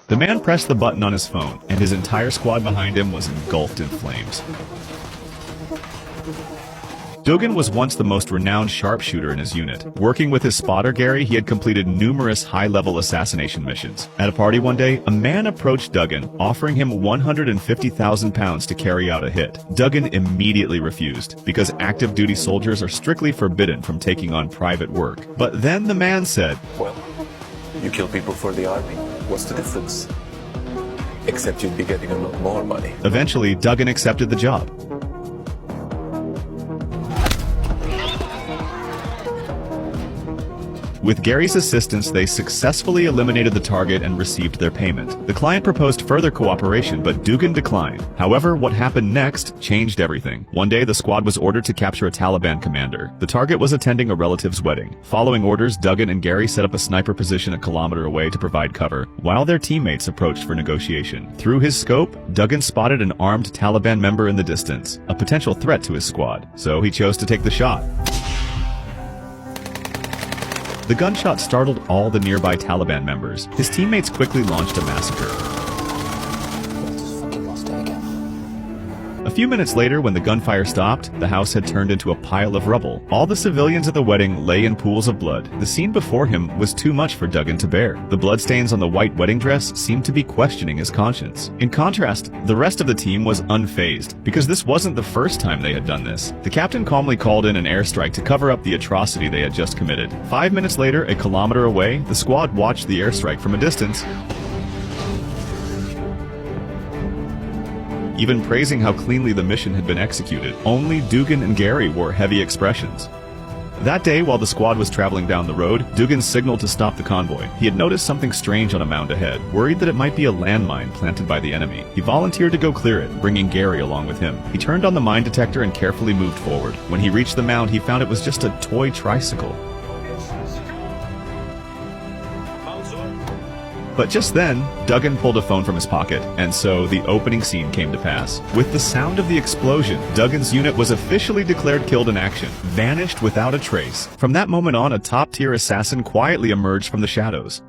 The man pressed the button on his phone, and his entire squad behind him was engulfed in flames. Dugan was once the most renowned sharpshooter in his unit. Working with his spotter Gary, he had completed numerous high-level assassination missions. At a party one day, a man approached Dugan, offering him £150,000 to carry out a hit. Dugan immediately refused, because active-duty soldiers are strictly forbidden from taking on private work. But then the man said, "Well, you kill people for the army. What's the difference? Except you'd be getting a lot more money." Eventually, Dugan accepted the job. With Gary's assistance, they successfully eliminated the target and received their payment. The client proposed further cooperation, but Dugan declined. However, what happened next changed everything. One day, the squad was ordered to capture a Taliban commander. The target was attending a relative's wedding. Following orders, Dugan and Gary set up a sniper position a kilometer away to provide cover, while their teammates approached for negotiation. Through his scope, Dugan spotted an armed Taliban member in the distance, a potential threat to his squad, so he chose to take the shot. The gunshot startled all the nearby Taliban members. His teammates quickly launched a massacre. A few minutes later, when the gunfire stopped, the house had turned into a pile of rubble. All the civilians at the wedding lay in pools of blood. The scene before him was too much for Dugan to bear. The bloodstains on the white wedding dress seemed to be questioning his conscience. In contrast, the rest of the team was unfazed, because this wasn't the first time they had done this. The captain calmly called in an airstrike to cover up the atrocity they had just committed. 5 minutes later, a kilometer away, the squad watched the airstrike from a distance, even praising how cleanly the mission had been executed. Only Dugan and Gary wore heavy expressions. That day, while the squad was traveling down the road, Dugan signaled to stop the convoy. He had noticed something strange on a mound ahead, worried that it might be a landmine planted by the enemy. He volunteered to go clear it, bringing Gary along with him. He turned on the mine detector and carefully moved forward. When he reached the mound, he found it was just a toy tricycle. But just then, Dugan pulled a phone from his pocket, and so the opening scene came to pass. With the sound of the explosion, Dugan's unit was officially declared killed in action, vanished without a trace. From that moment on, a top-tier assassin quietly emerged from the shadows.